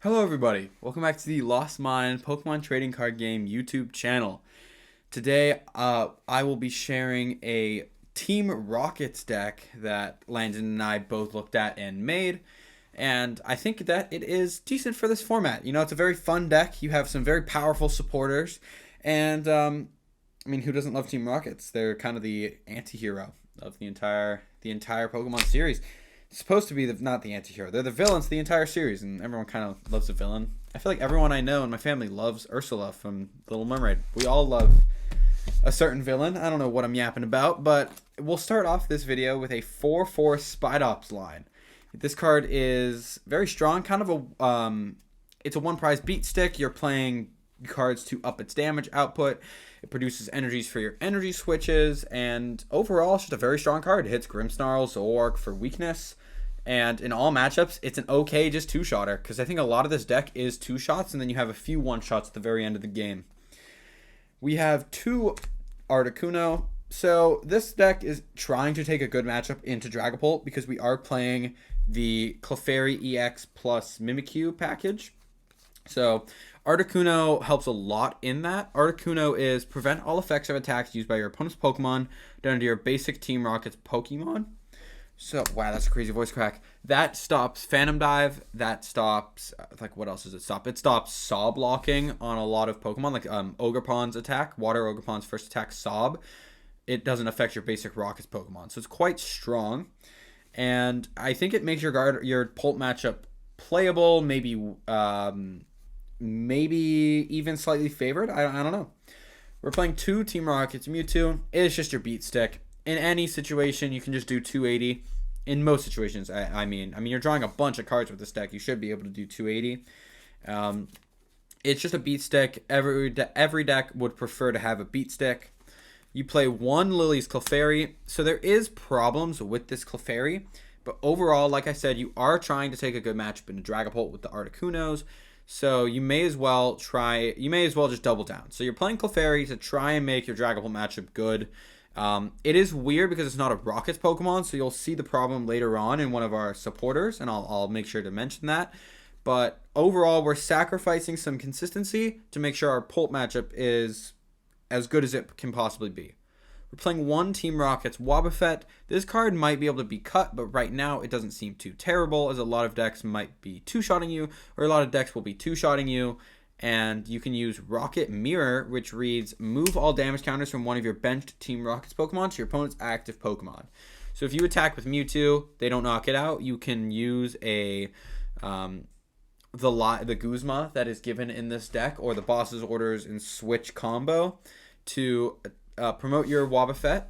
Hello everybody, welcome back to the Lost Mine Pokemon Trading Card Game YouTube channel. Today I will be sharing a Team Rockets deck that Landon and I both looked at and made, and I think that it is decent for this format. You know, it's a very fun deck, you have some very powerful supporters, and I mean, who doesn't love Team Rockets? They're kind of the anti-hero of the entire Pokemon series. Supposed to be not the anti-hero. They're the villains the entire series, and everyone kind of loves a villain. I feel like everyone I know in my family loves Ursula from Little Mermaid. We all love a certain villain. I don't know what I'm yapping about, but we'll start off this video with a 4/4 Spidops line. This card is very strong, kind of it's a one prize beat stick. You're playing cards to up its damage output. It produces energies for your energy switches, and overall, it's just a very strong card. It hits Grimmsnarl, Zoroark for weakness. And in all matchups, it's an okay just two-shotter, because I think a lot of this deck is two-shots, and then you have a few one-shots at the very end of the game. We have two Articuno. So this deck is trying to take a good matchup into Dragapult, because we are playing the Clefairy EX plus Mimikyu package. So Articuno helps a lot in that. Articuno is prevent all effects of attacks used by your opponent's Pokemon down to your basic Team Rockets Pokemon. So, wow, that's a crazy voice crack. That stops Phantom Dive. That stops, what else does it stop? It stops Sob locking on a lot of Pokemon, like Ogerpon's attack. Water Ogerpon's first attack, Sob. It doesn't affect your basic Rockets Pokemon. So it's quite strong. And I think it makes your Pult matchup playable, maybe even slightly favored. I don't know. We're playing two Team Rockets Mewtwo. It's just your beat stick. In any situation, you can just do 280. In most situations, I mean, you're drawing a bunch of cards with this deck. You should be able to do 280. It's just a beat stick. Every deck would prefer to have a beat stick. You play one Lily's Clefairy. So there is problems with this Clefairy. But overall, like I said, you are trying to take a good matchup into Dragapult with the Articunos. So you may as well just double down. So you're playing Clefairy to try and make your Dragapult matchup good. It is weird because it's not a Rockets Pokemon, so you'll see the problem later on in one of our supporters, and I'll make sure to mention that. But overall, we're sacrificing some consistency to make sure our Pult matchup is as good as it can possibly be. We're playing one Team Rockets Wobbuffet. This card might be able to be cut, but right now it doesn't seem too terrible, as a lot of decks might be two-shotting you, or a lot of decks will be two-shotting you. And you can use Rocket Mirror, which reads, move all damage counters from one of your benched Team Rockets Pokemon to your opponent's active Pokemon. So if you attack with Mewtwo, they don't knock it out. You can use the Guzma that is given in this deck, or the Boss's Orders and Switch combo to promote your Wobbuffet,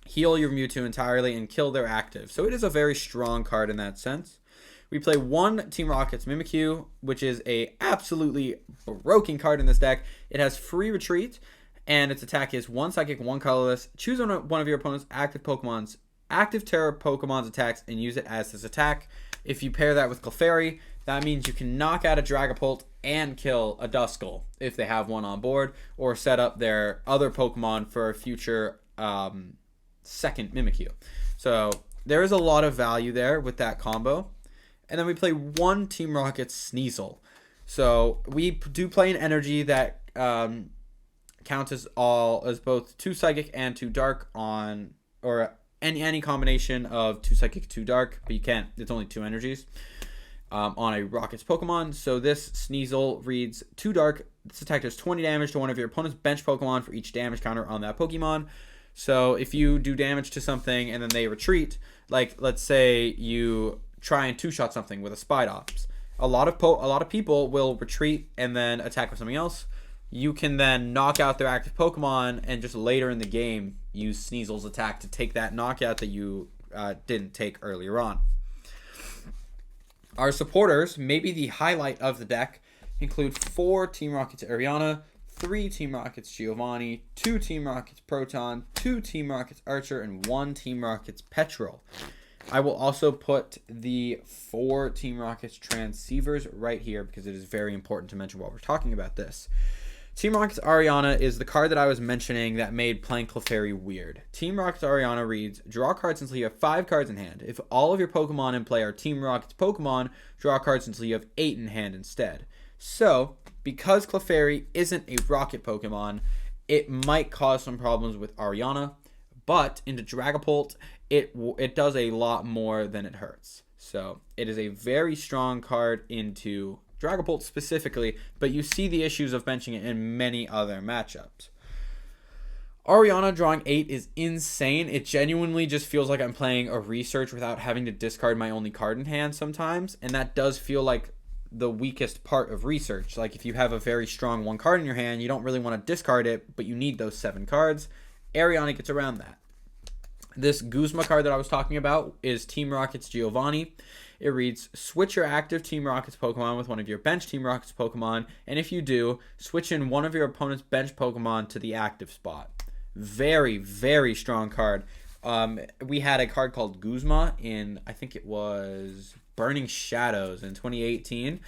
heal your Mewtwo entirely, and kill their active. So it is a very strong card in that sense. We play one Team Rockets Mimikyu, which is a absolutely broken card in this deck. It has free retreat, and its attack is one Psychic, one Colorless. Choose one of your opponent's active Terra Pokemon's attacks, and use it as this attack. If you pair that with Clefairy, that means you can knock out a Dragapult and kill a Duskull if they have one on board, or set up their other Pokemon for a future second Mimikyu. So there is a lot of value there with that combo. And then we play one Team Rockets Sneasel. So we do play an energy that counts as both 2 Psychic and 2 Dark or any combination of 2 Psychic, 2 Dark, but you can't. It's only 2 energies on a Rockets Pokemon. So this Sneasel reads 2 Dark. This attack does 20 damage to one of your opponent's bench Pokemon for each damage counter on that Pokemon. So if you do damage to something and then they retreat, like let's say you try and two-shot something with a Spidops. A lot of people will retreat and then attack with something else. You can then knock out their active Pokemon and just later in the game use Sneasel's attack to take that knockout that you didn't take earlier on. Our supporters, maybe the highlight of the deck, include 4 Team Rockets Ariana, 3 Team Rockets Giovanni, 2 Team Rockets Proton, 2 Team Rockets Archer, and 1 Team Rockets Petrel. I will also put the 4 Team Rockets Transceivers right here because it is very important to mention while we're talking about this. Team Rocket's Ariana is the card that I was mentioning that made playing Clefairy weird. Team Rocket's Ariana reads, draw cards until you have 5 cards in hand. If all of your Pokemon in play are Team Rocket's Pokemon, draw cards until you have 8 in hand instead. So, because Clefairy isn't a Rocket Pokemon, it might cause some problems with Ariana, but into Dragapult, it does a lot more than it hurts. So, it is a very strong card into Dragapult specifically, but you see the issues of benching it in many other matchups. Ariana drawing 8 is insane. It genuinely just feels like I'm playing a research without having to discard my only card in hand sometimes, and that does feel like the weakest part of research. Like if you have a very strong 1 card in your hand, you don't really want to discard it, but you need those 7 cards. Ariana gets around that. This Guzma card that I was talking about is Team Rocket's Giovanni. It reads, switch your active Team Rocket's Pokemon with one of your bench Team Rocket's Pokemon, and if you do, switch in one of your opponent's bench Pokemon to the active spot. Very, very strong card. We had a card called Guzma in, I think it was Burning Shadows in 2018,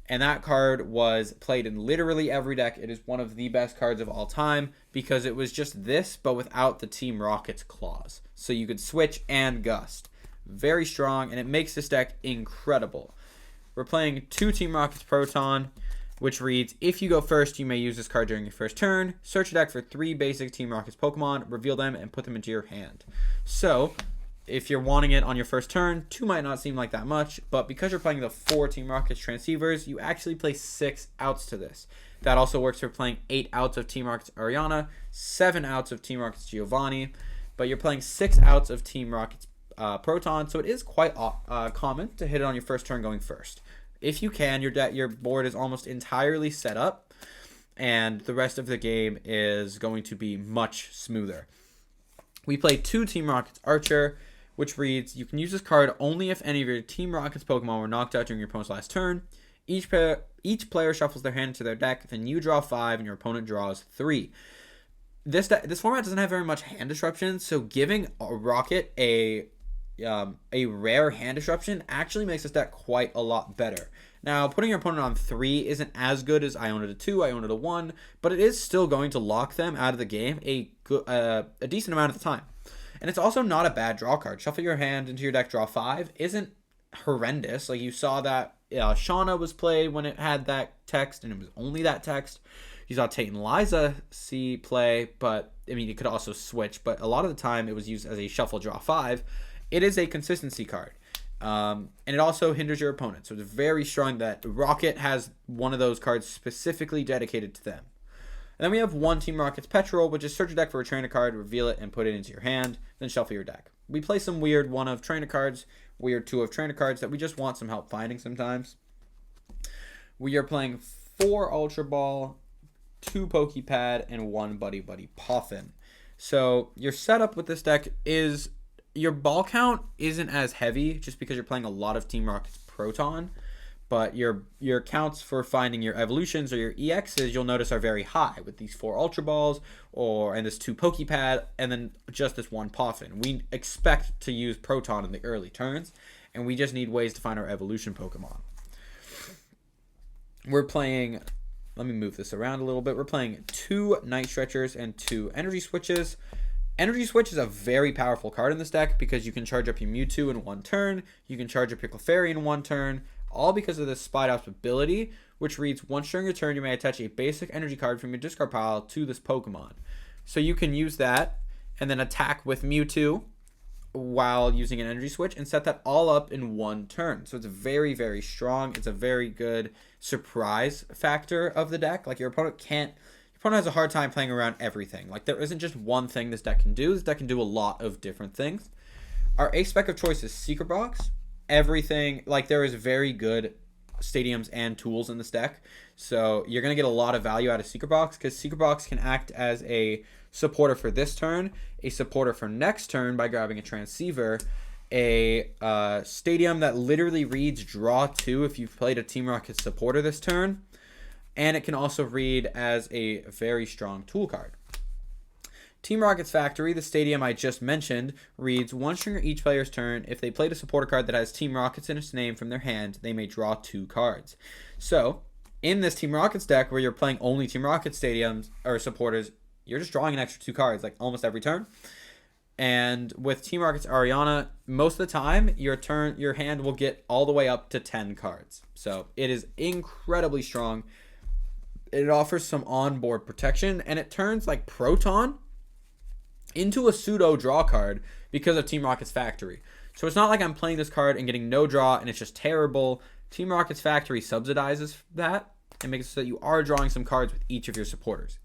and that card was played in literally every deck. It is one of the best cards of all time because it was just this, but without the Team Rocket's clause. So you could switch and gust. Very strong, and it makes this deck incredible. We're playing 2 Team Rocket's Proton, which reads, if you go first, you may use this card during your first turn. Search your deck for 3 basic Team Rocket's Pokemon, reveal them, and put them into your hand. So, if you're wanting it on your first turn, 2 might not seem like that much, but because you're playing the 4 Team Rocket's Transceivers, you actually play 6 outs to this. That also works for playing 8 outs of Team Rocket's Ariana, 7 outs of Team Rocket's Giovanni, but you're playing 6 outs of Team Rocket's Proton, so it is quite common to hit it on your first turn going first. If you can, your board is almost entirely set up, and the rest of the game is going to be much smoother. We play 2 Team Rocket's Archer, which reads, you can use this card only if any of your Team Rocket's Pokemon were knocked out during your opponent's last turn. Each player shuffles their hand into their deck, then you draw 5 and your opponent draws 3. This format doesn't have very much hand disruption, so giving a Rocket a rare hand disruption actually makes this deck quite a lot better. Now, putting your opponent on 3 isn't as good as I own it a 2, I own it a 1, but it is still going to lock them out of the game a decent amount of the time. And it's also not a bad draw card. Shuffle your hand into your deck, draw 5 isn't horrendous. Like you saw that Shauna was played when it had that text, and it was only that text. You saw Tate and Liza see play, but I mean, it could also switch, but a lot of the time it was used as a shuffle draw 5. It is a consistency card, and it also hinders your opponent. So it's very strong that Rocket has one of those cards specifically dedicated to them. And then we have 1 Team Rocket's Petrol, which is search your deck for a trainer card, reveal it, and put it into your hand, then shuffle your deck. We play some weird 1 of trainer cards, weird 2 of trainer cards that we just want some help finding sometimes. We are playing 4 Ultra Ball, 2 Pokepad, and 1 Buddy Buddy Poffin. So your setup with this deck is your ball count isn't as heavy just because you're playing a lot of Team Rocket's Proton, but your counts for finding your evolutions or your EXs, you'll notice, are very high with these 4 Ultra Balls and this 2 Pokepad and then just this 1 Poffin. We expect to use Proton in the early turns, and we just need ways to find our evolution Pokemon. We're playing, let me move this around a little bit. We're playing 2 Night Stretchers and 2 Energy Switches. Energy Switch is a very powerful card in this deck because you can charge up your Mewtwo in 1 turn, you can charge up your Clefairy in 1 turn, all because of this Spite Ops ability, which reads, once during your turn, you may attach a basic energy card from your discard pile to this Pokemon. So you can use that and then attack with Mewtwo while using an Energy Switch and set that all up in 1 turn. So it's very, very strong. It's a very good surprise factor of the deck. Like your opponent has a hard time playing around everything. Like there isn't just one thing this deck can do. This deck can do a lot of different things. Our ace spec of choice is Secret Box. Everything, like there is very good stadiums and tools in this deck. So you're going to get a lot of value out of Secret Box because Secret Box can act as a supporter for this turn, a supporter for next turn by grabbing a Transceiver, a stadium that literally reads draw 2 if you've played a Team Rocket supporter this turn, and it can also read as a very strong tool card. Team Rocket's Factory, the stadium I just mentioned, reads once during each player's turn, if they played a supporter card that has Team Rockets in its name from their hand, they may draw 2 cards. So, in this Team Rockets deck where you're playing only Team Rocket stadiums or supporters, you're just drawing an extra 2 cards like almost every turn. And with Team Rocket's Ariana, most of the time your hand will get all the way up to 10 cards. So it is incredibly strong. It offers some onboard protection, and it turns like Proton into a pseudo draw card because of Team Rocket's Factory. So it's not like I'm playing this card and getting no draw and it's just terrible. Team Rocket's Factory subsidizes that and makes it so that you are drawing some cards with each of your supporters.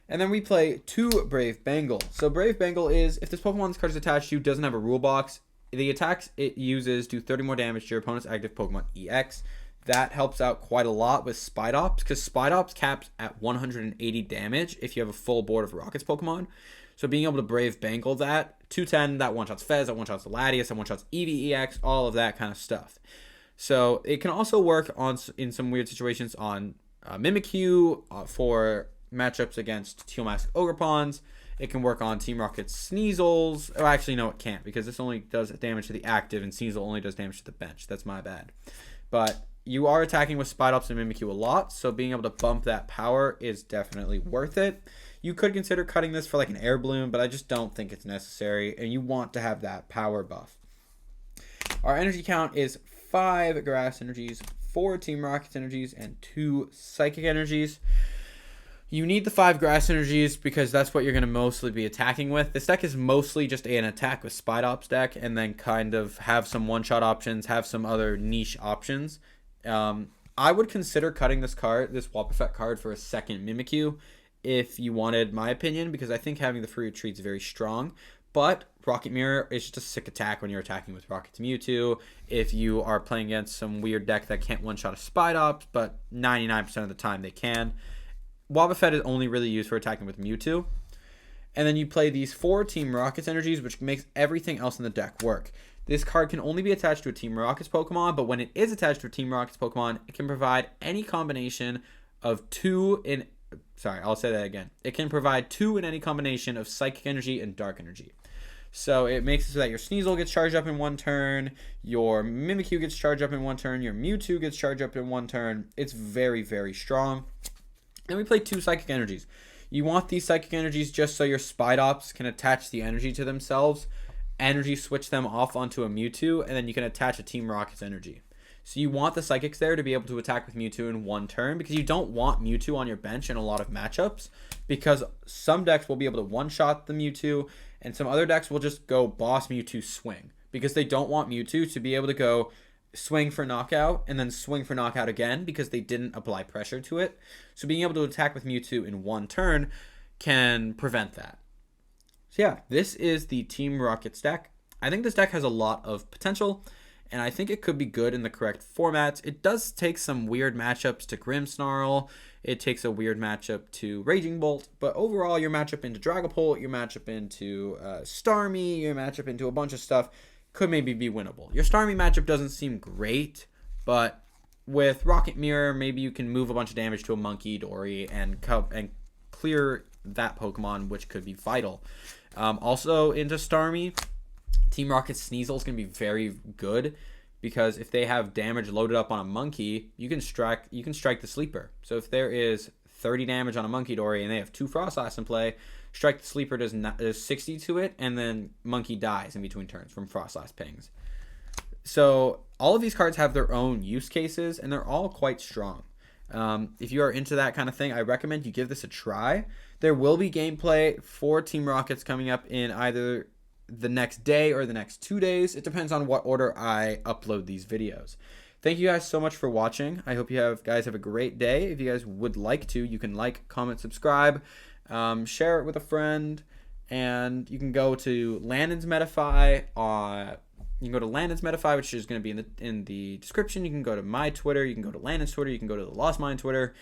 And then we play 2 Brave Bengal. So Brave Bengal is, if this Pokemon this card is attached to doesn't have a rule box, the attacks it uses do 30 more damage to your opponent's active Pokemon EX. That helps out quite a lot with Spidops, because Spidops caps at 180 damage if you have a full board of Rockets Pokemon. So being able to Brave Bengal that, 210, that one-shots Fez, that one-shots Latias, that one-shots EVEX, all of that kind of stuff. So it can also work in some weird situations on Mimikyu for matchups against Teal Mask Ogrepons. It can work on Team Rocket's Sneasels. Oh, actually, no, it can't, because this only does damage to the active, and Sneasel only does damage to the bench. That's my bad. But you are attacking with Spidops and Mimikyu a lot, so being able to bump that power is definitely worth it. You could consider cutting this for like an Air Balloon, but I just don't think it's necessary, and you want to have that power buff. Our energy count is 5 Grass Energies, 4 Team Rockets Energies, and 2 Psychic Energies. You need the 5 Grass Energies because that's what you're going to mostly be attacking with. This deck is mostly just an attack with Spidops deck, and then kind of have some one-shot options, have some other niche options. I would consider cutting this Wobbuffet card for a second Mimikyu if you wanted my opinion, because I think having the free retreat is very strong. But Rocket Mirror is just a sick attack when you're attacking with Rocket's Mewtwo. If you are playing against some weird deck that can't one-shot a Spidops, but 99% of the time they can. Wobbuffet is only really used for attacking with Mewtwo. And then you play these 4 Team Rockets Energies, which makes everything else in the deck work. This card can only be attached to a Team Rockets Pokemon, but when it is attached to a Team Rockets Pokemon, it can provide any combination of 2 in... Sorry, I'll say that again. It can provide 2 in any combination of Psychic Energy and Dark Energy. So it makes it so that your Sneasel gets charged up in 1 turn, your Mimikyu gets charged up in 1 turn, your Mewtwo gets charged up in 1 turn. It's very, very strong. Then we play 2 Psychic Energies. You want these Psychic Energies just so your Spidops can attach the energy to themselves, energy switch them off onto a Mewtwo, and then you can attach a Team Rockets Energy. So you want the Psychics there to be able to attack with Mewtwo in 1 turn, because you don't want Mewtwo on your bench in a lot of matchups, because some decks will be able to one-shot the Mewtwo, and some other decks will just go Boss Mewtwo swing, because they don't want Mewtwo to be able to go swing for knockout and then swing for knockout again because they didn't apply pressure to it. So being able to attack with Mewtwo in 1 turn can prevent that. So yeah, this is the Team Rockets deck. I think this deck has a lot of potential, and I think it could be good in the correct formats. It does take some weird matchups to Grimmsnarl. It takes a weird matchup to Raging Bolt, but overall your matchup into Dragapult, your matchup into Starmie, your matchup into a bunch of stuff could maybe be winnable. Your Starmie matchup doesn't seem great, but with Rocket Mirror, maybe you can move a bunch of damage to a Monkey Dory and clear that Pokemon, which could be vital. Also into Starmie, Team Rocket's Sneasel is going to be very good, because if they have damage loaded up on a Monkey, you can strike the Sleeper. So if there is 30 damage on a Monkey Dory and they have 2 Frostlass in play, Strike the Sleeper does 60 to it, and then Monkey dies in between turns from Frostlass pings. So all of these cards have their own use cases, and they're all quite strong. If you are into that kind of thing, I recommend you give this a try. There will be gameplay for Team Rockets coming up in either the next day or the next 2 days. It depends on what order I upload these videos. Thank you guys so much for watching. I hope you guys have a great day. If you guys would like to, you can like, comment, subscribe. Share it with a friend, and you can go to Landen's Metafy. You can go to Landen's Metafy, which is going to be in the description. You can go to my Twitter. You can go to Landen's Twitter. You can go to the Lost Mine Twitter.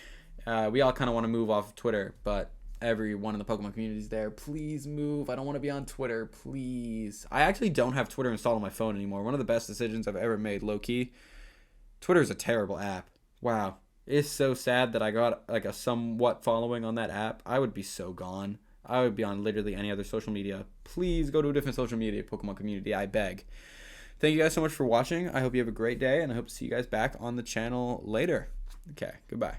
We all kind of want to move off of Twitter, but everyone in the Pokemon community is there. Please move. I don't want to be on Twitter. Please. I actually don't have Twitter installed on my phone anymore. One of the best decisions I've ever made, low-key. Twitter is a terrible app. Wow. It's so sad that I got like a somewhat following on that app. I would be so gone. I would be on literally any other social media. Please go to a different social media Pokemon community, I beg. Thank you guys so much for watching. I hope you have a great day, and I hope to see you guys back on the channel later. Okay, goodbye.